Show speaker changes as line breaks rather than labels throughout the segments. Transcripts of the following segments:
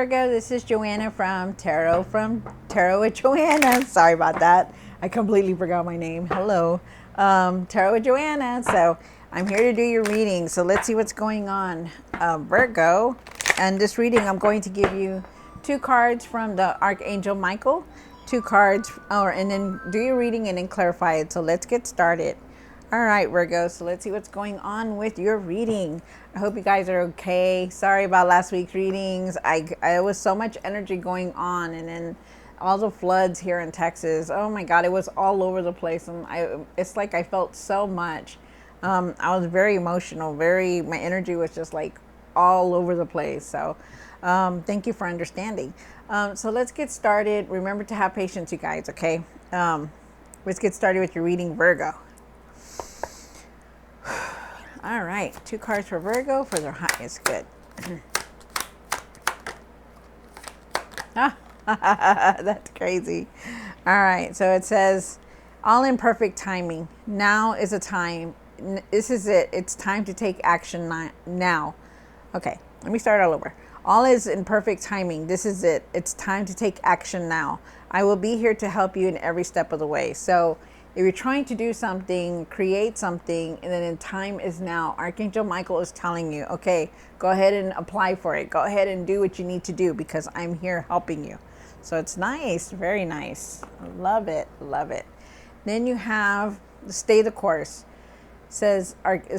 Virgo, this is Joanna from Tarot with Joanna. Sorry about that. I completely forgot my name. Hello. Tarot with Joanna. So I'm here to do your reading. So let's see what's going on. Virgo. And this reading, I'm going to give you 2 cards from the Archangel Michael. 2 cards, and then do your reading and then clarify it. So let's get started. All right, Virgo, so let's see what's going on with your reading. I hope you guys are okay. Sorry about last week's readings. I was so much energy going on, and then all the floods here in Texas. Oh my God, it was all over the place. And it's like I felt so much. I was very emotional, my energy was just like all over the place. So thank you for understanding. So let's get started. Remember to have patience, you guys, okay? Let's get started with your reading, Virgo. All right, 2 cards for Virgo for their highest good. That's crazy. All right, so it says, all in perfect timing. Now is a time. This is it. It's time to take action now. Okay, let me start all over. All is in perfect timing. This is it. It's time to take action now. I will be here to help you in every step of the way. So if you're trying to do something, create something, and then time is now, Archangel Michael is telling you, okay, go ahead and apply for it. Go ahead and do what you need to do because I'm here helping you. So it's nice, very nice. Love it, love it. Then you have stay the course. This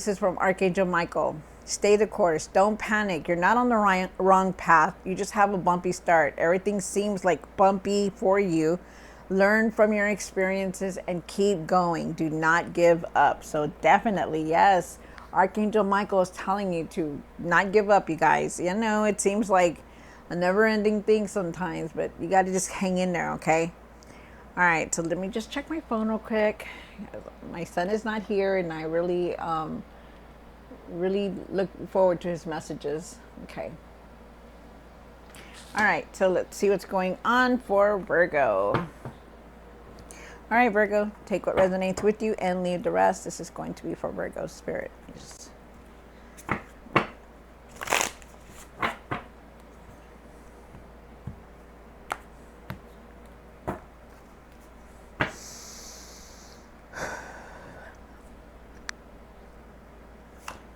is from Archangel Michael. Stay the course. Don't panic. You're not on the wrong path. You just have a bumpy start. Everything seems like bumpy for you. Learn from your experiences and keep going. Do not give up. So definitely, yes, Archangel Michael is telling you to not give up, you guys. You know, it seems like a never-ending thing sometimes, but you got to just hang in there, okay? All right, so let me just check my phone real quick. My son is not here, and I really look forward to his messages. Okay. All right, so let's see what's going on for Virgo. All right, Virgo, take what resonates with you and leave the rest. This is going to be for Virgo spirit. Just...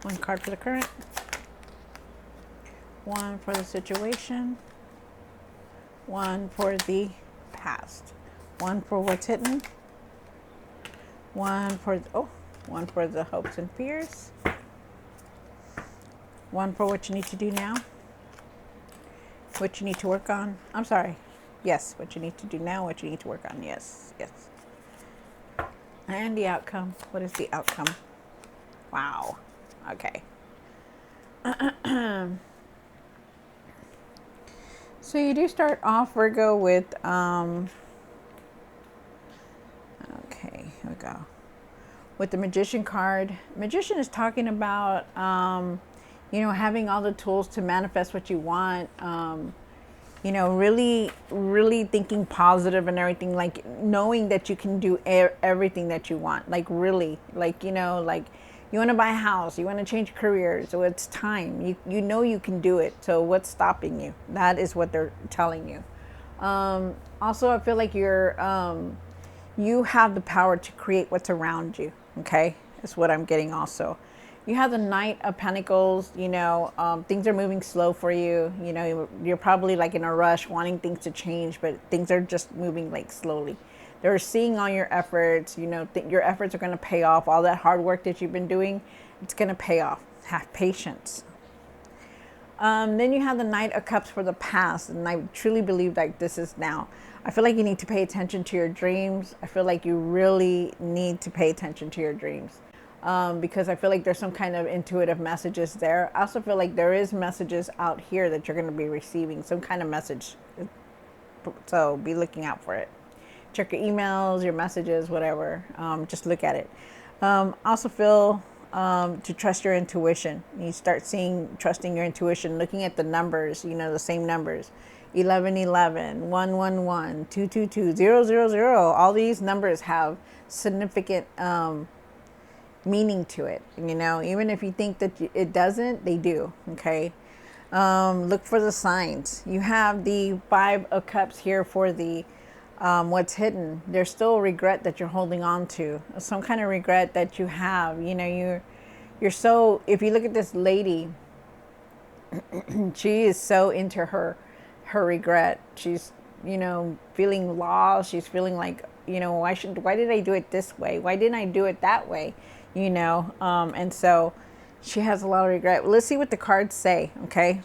One card for the current. 1 for the situation. 1 for the past. 1 for what's hidden. 1 for the hopes and fears. 1 for what you need to do now. What you need to work on. I'm sorry. Yes, what you need to do now, what you need to work on. Yes, yes. And the outcome. What is the outcome? Wow. Okay. So you do start off, Virgo, with okay, here we go. With the Magician card. Magician is talking about having all the tools to manifest what you want. Really, really thinking positive and everything, like knowing that you can do everything that you want. Like really, like you want to buy a house, you want to change careers, so it's time. You know you can do it. So what's stopping you? That is what they're telling you. Also, I feel like you have the power to create what's around you. Okay, that's what I'm getting. Also, you have the Knight of Pentacles. Things are moving slow for you. You're probably like in a rush, wanting things to change, but things are just moving like slowly. They're seeing all your efforts. Your efforts are going to pay off. All that hard work that you've been doing, it's going to pay off. Have patience. Then you have the Knight of Cups for the past. And I truly believe like this is now. I feel like you need to pay attention to your dreams. I feel like you really need to pay attention to your dreams. Because I feel like there's some kind of intuitive messages there. I also feel like there is messages out here that you're going to be receiving. Some kind of message. So be looking out for it. Check your emails, your messages, whatever. Just look at it. Also feel to trust your intuition. You start trusting your intuition, looking at the numbers, the same numbers. 1111, 111, 222, 000. All these numbers have significant meaning to it. Even if you think that it doesn't, they do. Okay. Look for the signs. You have the Five of Cups here for the what's hidden. There's still regret that you're holding on to, some kind of regret that you have. You know, you're so. If you look at this lady, she is so into her regret. She's, you know, feeling lost. She's feeling like, you know, why did I do it this way? Why didn't I do it that way? You know, and so she has a lot of regret. Let's see what the cards say, okay,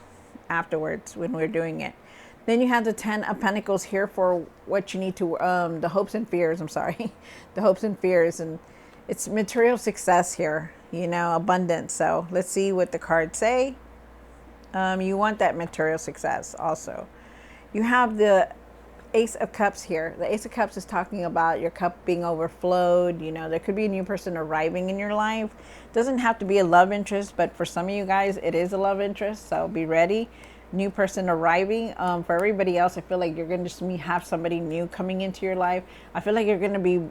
afterwards when we're doing it. Then you have the Ten of Pentacles here for what you need to, the hopes and fears, I'm sorry, the hopes and fears. And it's material success here, you know, abundance. So let's see what the cards say. You want that material success also. You have the Ace of Cups here. The Ace of Cups is talking about your cup being overflowed. You know, there could be a new person arriving in your life. Doesn't have to be a love interest, but for some of you guys, it is a love interest. So be ready. New person arriving. For everybody else, I feel like you're going to just have somebody new coming into your life. I feel like you're going to be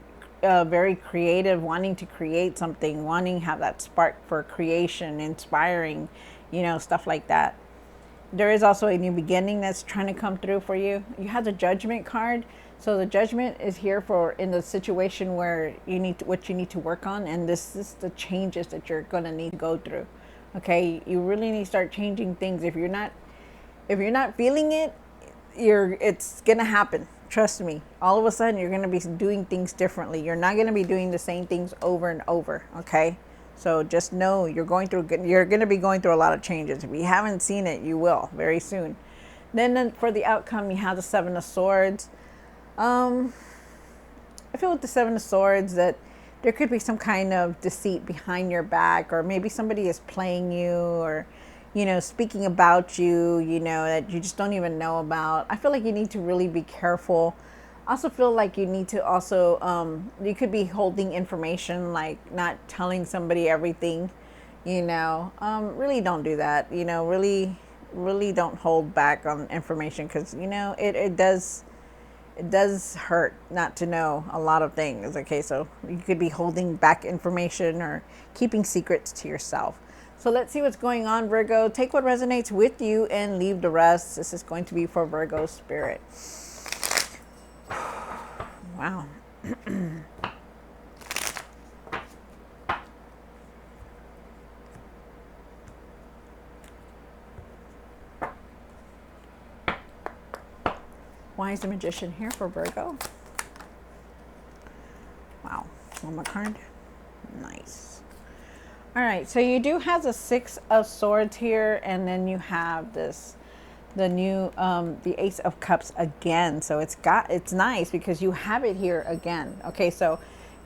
very creative, wanting to create something, wanting to have that spark for creation, inspiring, you know, stuff like that. There is also a new beginning that's trying to come through for you. You have the Judgment card. So the Judgment is here for in the situation where you need to, what you need to work on, and this is the changes that you're going to need to go through. Okay, you really need to start changing things. If you're not feeling it, it's going to happen. Trust me. All of a sudden you're going to be doing things differently. You're not going to be doing the same things over and over, okay? So just know you're going to be going through a lot of changes. If you haven't seen it, you will very soon. Then for the outcome, you have the Seven of Swords. I feel with the Seven of Swords that there could be some kind of deceit behind your back, or maybe somebody is playing you, or, you know, speaking about you, you know, that you just don't even know about. I feel like you need to really be careful. I also feel like you need to also, you could be holding information, like not telling somebody everything, you know. Really don't do that, you know, really don't hold back on information, because, you know, it does hurt not to know a lot of things. Okay, so you could be holding back information or keeping secrets to yourself. So let's see what's going on, Virgo. Take what resonates with you and leave the rest. This is going to be for Virgo spirit. Wow. Why is the Magician here for Virgo? Wow. One more card. Nice. All right. So you do have the Six of Swords here, and then you have this, the new, the Ace of Cups again. So it's nice because you have it here again. Okay. So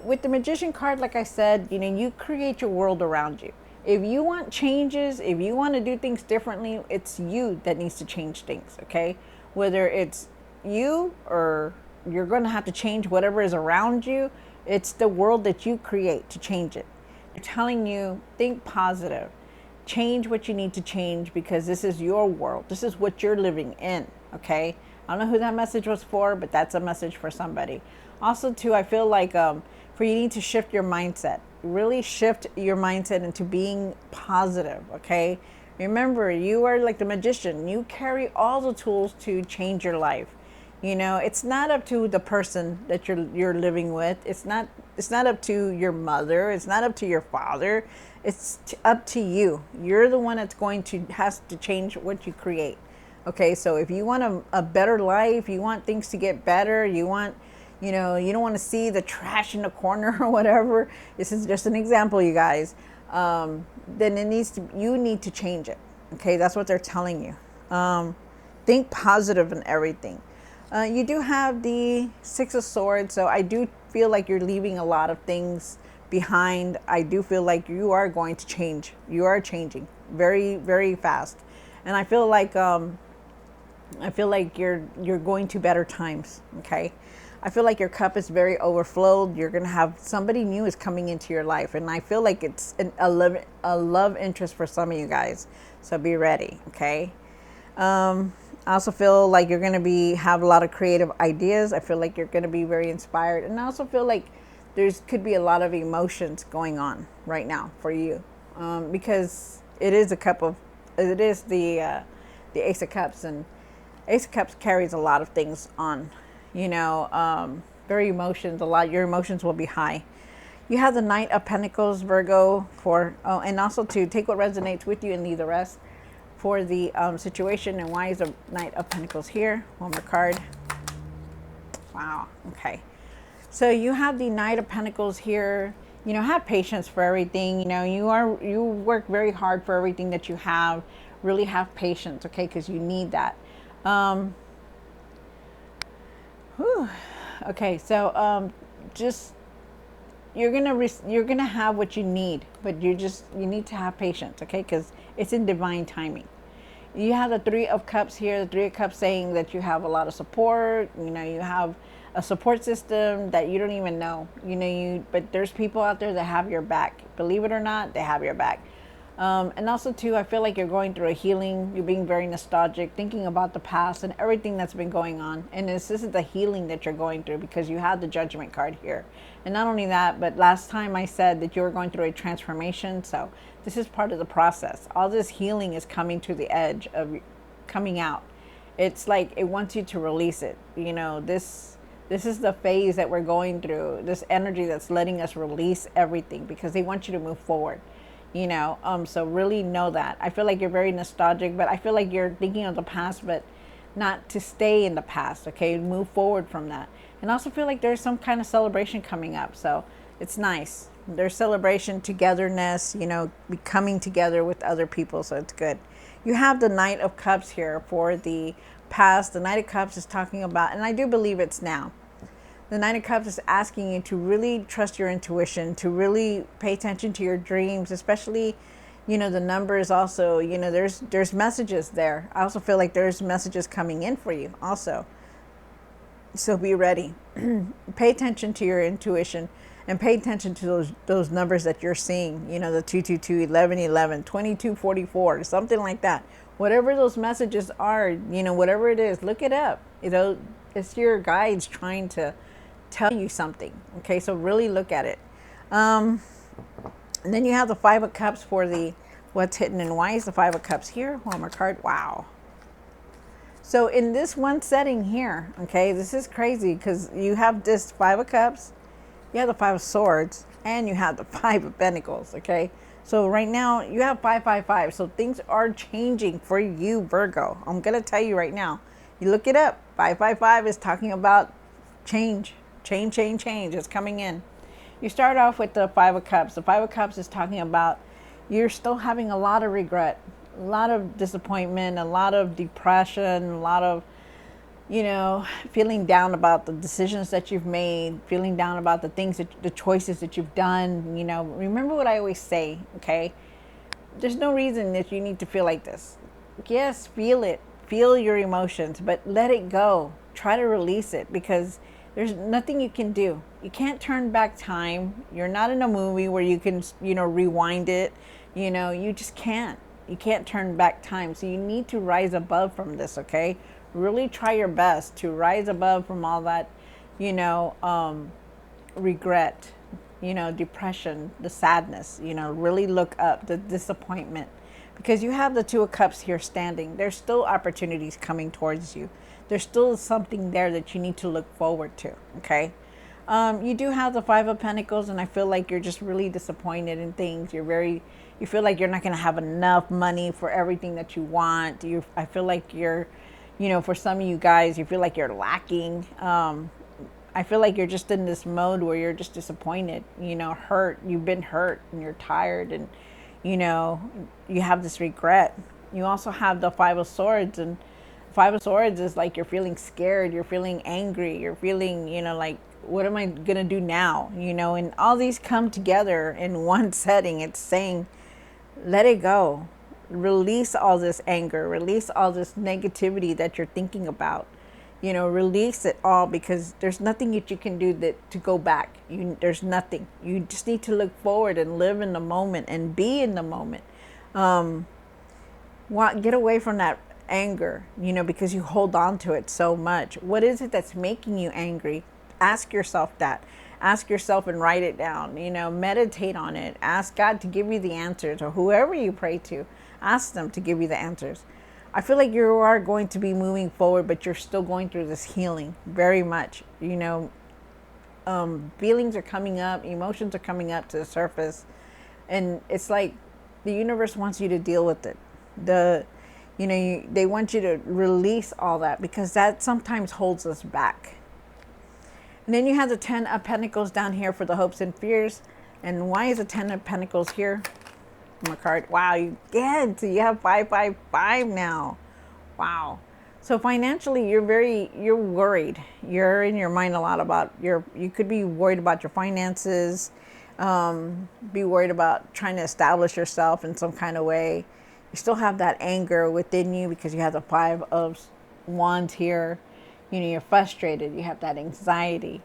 with the Magician card, like I said, you know, you create your world around you. If you want changes, if you want to do things differently, it's you that needs to change things. Okay. Whether it's you or you're going to have to change whatever is around you, it's the world that you create to change it. They're telling you, think positive, change what you need to change, because this is your world. This is what you're living in. Okay. I don't know who that message was for, but that's a message for somebody. Also too, I feel like for you need to shift your mindset, really shift your mindset into being positive. Okay. Remember, you are like the Magician. You carry all the tools to change your life. You know, it's not up to the person that you're living with. It's not up to your mother. It's not up to your father. It's up to you. You're the one that's has to change what you create. Okay, so if you want a better life, you want things to get better, you want, you know, you don't want to see the trash in the corner or whatever. This is just an example, you guys. Then you need to change it. Okay, that's what they're telling you. Think positive in everything. You do have the Six of Swords, so I do feel like you're leaving a lot of things behind. I do feel like you are going to change. You are changing very, very fast, and I feel like you're going to better times. Okay, I feel like your cup is very overflowed. You're gonna have somebody new is coming into your life, and I feel like it's a love interest for some of you guys. So be ready. Okay. I also feel like you're going to have a lot of creative ideas. I feel like you're going to be very inspired. And I also feel like could be a lot of emotions going on right now for you. Because it is the the Ace of Cups, and Ace of Cups carries a lot of things on, very emotions. A lot, your emotions will be high. You have the Knight of Pentacles, Virgo, and also to take what resonates with you and leave the rest for the situation. And why is the Knight of Pentacles here? One more card. Wow. Okay. So you have the Knight of Pentacles here. Have patience for everything. You work very hard for everything that you have. Really have patience, okay? Because you need that. Okay. So just you're gonna have what you need, but you need to have patience, okay? Because it's in divine timing. You have the Three of Cups here. The Three of Cups saying that you have a lot of support. You have a support system that you don't even know. But there's people out there that have your back. Believe it or not, they have your back. And also too, I feel like you're going through a healing. You're being very nostalgic, thinking about the past and everything that's been going on. And this is the healing that you're going through because you had the Judgment card here. And not only that, but last time I said that you were going through a transformation. So this is part of the process. All this healing is coming to the edge of coming out. It's like it wants you to release it. This is the phase that we're going through. This energy that's letting us release everything because they want you to move forward. So really know that. I feel like you're very nostalgic, but I feel like you're thinking of the past, but not to stay in the past, okay? Move forward from that. And also feel like there's some kind of celebration coming up. So it's nice. There's celebration, togetherness, be coming together with other people. So it's good. You have the Knight of Cups here for the past. The Knight of Cups is talking about, and I do believe it's now. The Knight of Cups is asking you to really trust your intuition, to really pay attention to your dreams, especially, the numbers also, there's messages there. I also feel like there's messages coming in for you also. So be ready. Pay attention to your intuition and pay attention to those numbers that you're seeing, the 222, 1111, 2244, something like that. Whatever those messages are, whatever it is, look it up. It's your guides trying to tell you something. Okay, so really look at it. And then you have the Five of Cups for the what's hidden and why is the Five of Cups here. One more card. Wow. So in this one setting here, okay, this is crazy because you have this Five of Cups, you have the Five of Swords, and you have the Five of Pentacles. Okay, so right now you have 555. So things are changing for you, Virgo. I'm gonna tell you right now. You look it up. 555 is talking about change. Change is coming in. You start off with the Five of Cups. The Five of Cups is talking about you're still having a lot of regret, a lot of disappointment, a lot of depression, a lot of, feeling down about the decisions that you've made, feeling down about the choices that you've done. Remember what I always say, okay? There's no reason that you need to feel like this. Yes, feel it. Feel your emotions, but let it go. Try to release it because there's nothing you can do. You can't turn back time. You're not in a movie where you can, rewind it. You just can't. You can't turn back time. So you need to rise above from this, okay? Really try your best to rise above from all that, regret, depression, the sadness, really look up, the disappointment. Because you have the Two of Cups here standing. There's still opportunities coming towards you. There's still something there that you need to look forward to, okay? You do have the Five of Pentacles, and I feel like you're just really disappointed in things. You feel like you're not going to have enough money for everything that you want. I feel like you're, for some of you guys, you feel like you're lacking. I feel like you're just in this mode where you're just disappointed, hurt. You've been hurt and you're tired and, you have this regret. You also have the Five of Swords, and Five of Swords is like you're feeling scared, you're feeling angry, you're feeling, like, what am I going to do now? And all these come together in one setting. It's saying, let it go. Release all this anger, release all this negativity that you're thinking about. Release it all because there's nothing that you can do to go back. There's nothing. You just need to look forward and live in the moment and be in the moment. Get away from that anger, because you hold on to it so much. What is it that's making you angry? Ask yourself that. Ask yourself and write it down. Meditate on it. Ask God to give you the answers, or whoever you pray to. Ask them to give you the answers. I feel like you are going to be moving forward, but you're still going through this healing very much. Feelings are coming up, emotions are coming up to the surface, and it's like the universe wants you to deal with it. They want you to release all that, because that sometimes holds us back. And then you have the 10 of Pentacles down here for the hopes and fears. And why is the 10 of Pentacles here? My card. Wow, so you have 555 now. Wow. So financially, you're worried. You're in your mind a lot about you could be worried about your finances, be worried about trying to establish yourself in some kind of way. You still have that anger within you because you have the 5 of Wands here. You're frustrated. You have that anxiety.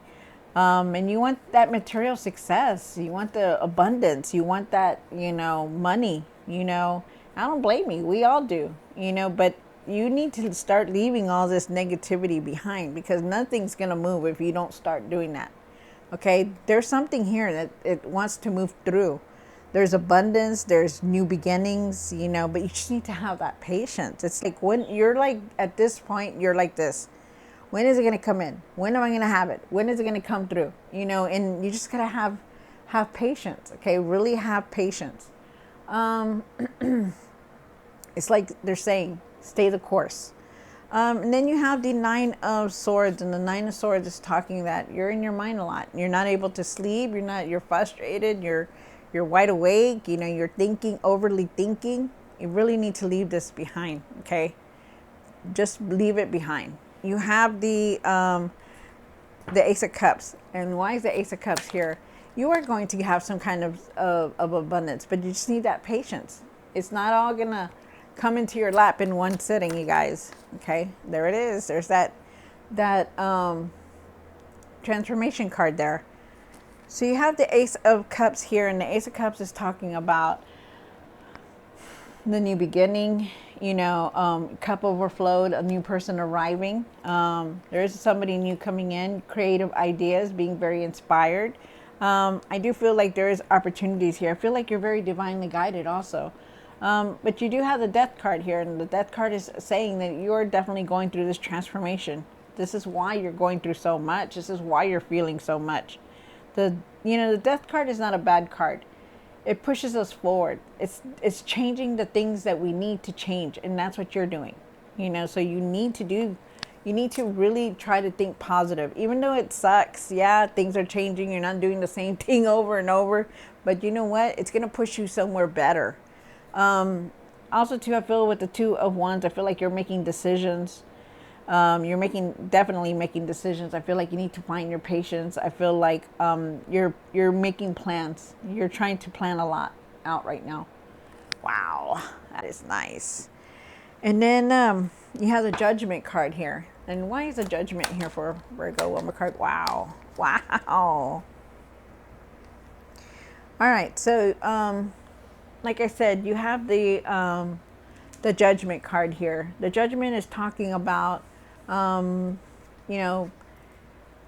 And you want that material success. You want the abundance. You want that, money. I don't blame you. We all do, but you need to start leaving all this negativity behind, because nothing's going to move if you don't start doing that. Okay. There's something here that it wants to move through. There's abundance, there's new beginnings, but you just need to have that patience. It's like when you're like at this point, you're like this. When is it going to come in? When am I going to have it? When is it going to come through? And you just got to have patience. Okay. Really have patience. It's like they're saying, stay the course. And then you have the 9 of Swords, and the 9 of Swords is talking that you're in your mind a lot. You're not able to sleep. You're frustrated. You're wide awake. You're overly thinking. You really need to leave this behind. Okay. Just leave it behind. You have the Ace of Cups. And why is the Ace of Cups here? You are going to have some kind of abundance, but you just need that patience. It's not all going to come into your lap in one sitting, you guys. Okay, there it is. There's that transformation card there. So you have the Ace of Cups here, and the Ace of Cups is talking about the new beginning, cup overflowed, a new person arriving. There is somebody new coming in, creative ideas, being very inspired. I do feel like there is opportunities here. I feel like you're very divinely guided also. But you do have the Death card here, and the Death card is saying that you're definitely going through this transformation. This is why you're going through so much. This is why you're feeling so much. The Death card is not a bad card. It pushes us forward. It's changing the things that we need to change, and that's what you're doing. So you need to really try to think positive. Even though it sucks, yeah, things are changing. You're not doing the same thing over and over, but you know what? It's going to push you somewhere better. Also too, I feel with the 2 of Wands, I feel like you're making decisions. You're definitely making decisions. I feel like you need to find your patience. I feel like you're making plans. You're trying to plan a lot out right now. Wow, that is nice. And then you have the Judgment card here. And why is the Judgment here for Virgo woman card? Wow. All right, so like I said, you have the Judgment card here. The Judgment is talking about, well,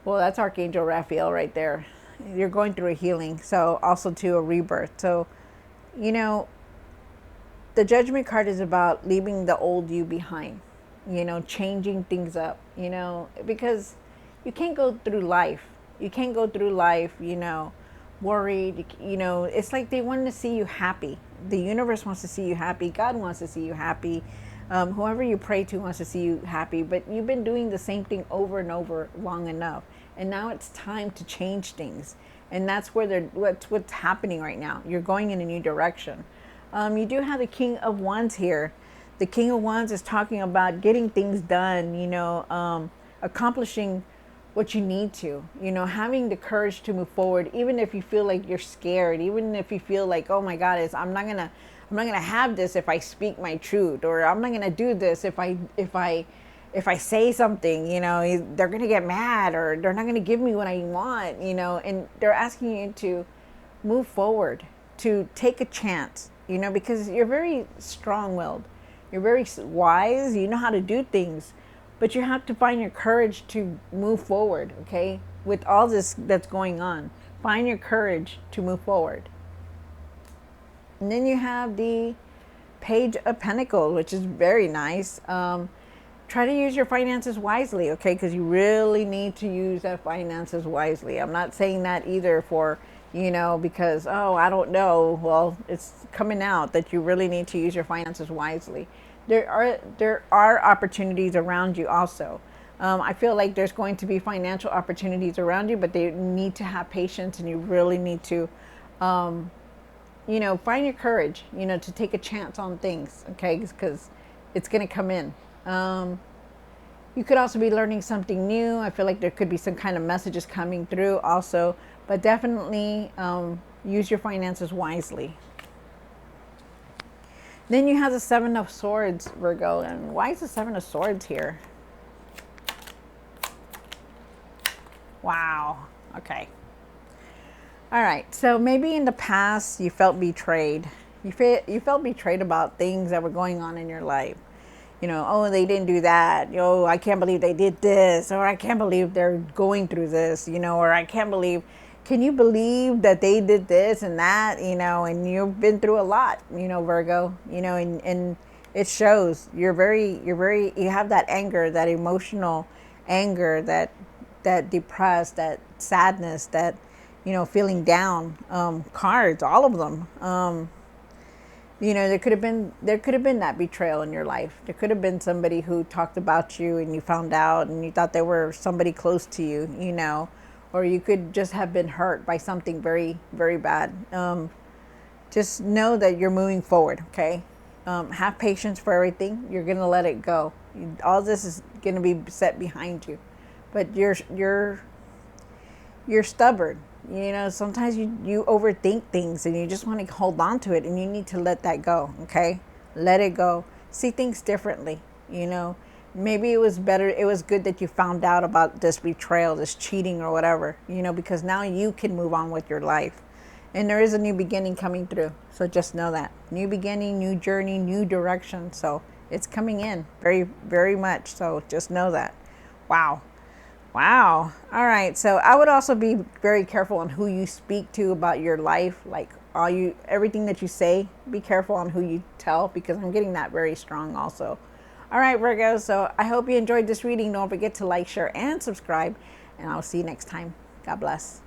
that's Archangel Raphael right there. You're going through a healing, so also to a rebirth. So, the Judgment card is about leaving the old you behind, changing things up, because you can't go through life. You can't go through life, worried. It's like they want to see you happy. The universe wants to see you happy. God wants to see you happy. Whoever you pray to wants to see you happy. But you've been doing the same thing over and over long enough, and now it's time to change things. And that's what's happening right now. You're going in a new direction. You do have the King of Wands here. The King of Wands is talking about getting things done. Accomplishing what you need to, having the courage to move forward, even if you feel like you're scared, even if you feel like, oh my God, I'm not gonna have this if I speak my truth, or I'm not gonna do this if I say something, they're gonna get mad, or they're not gonna give me what I want, and they're asking you to move forward, to take a chance, because you're very strong-willed, you're very wise, you know how to do things. But you have to find your courage to move forward, okay? With all this that's going on, find your courage to move forward. And then you have the Page of Pentacles, which is very nice. Try to use your finances wisely, okay? Because you really need to use that finances wisely. I'm not saying that either for, because, oh, I don't know. Well, it's coming out that you really need to use your finances wisely. There are opportunities around you also. I feel like there's going to be financial opportunities around you, but they need to have patience, and you really need to, find your courage, to take a chance on things, okay? Because it's going to come in. You could also be learning something new. I feel like there could be some kind of messages coming through also, but definitely use your finances wisely. Then you have the Seven of Swords, Virgo. And why is the Seven of Swords here? Wow. Okay. All right. So maybe in the past you felt betrayed. You felt betrayed about things that were going on in your life. Oh, they didn't do that. I can't believe they did this, or I can't believe they're going through this, or I can't believe, can you believe that they did this and that, and you've been through a lot, Virgo, and it shows. You have that anger, that emotional anger, that depressed, that sadness, that, feeling down, cards, all of them. There could have been that betrayal in your life. There could have been somebody who talked about you and you found out and you thought they were somebody close to you, or you could just have been hurt by something very, very bad. Just know that you're moving forward, okay? Have patience for everything. You're gonna let it go. All this is gonna be set behind you, but you're stubborn. Sometimes you overthink things and you just want to hold on to it, and you need to let that go, okay? Let it go. See things differently, Maybe it was good that you found out about this betrayal, this cheating or whatever, because now you can move on with your life. And there is a new beginning coming through. So just know that. New beginning, new journey, new direction. So it's coming in very, very much. So just know that. Wow. Wow. All right. So I would also be very careful on who you speak to about your life. Like everything that you say, be careful on who you tell, because I'm getting that very strong also. All right, Virgo. So I hope you enjoyed this reading. Don't forget to like, share, and subscribe. And I'll see you next time. God bless.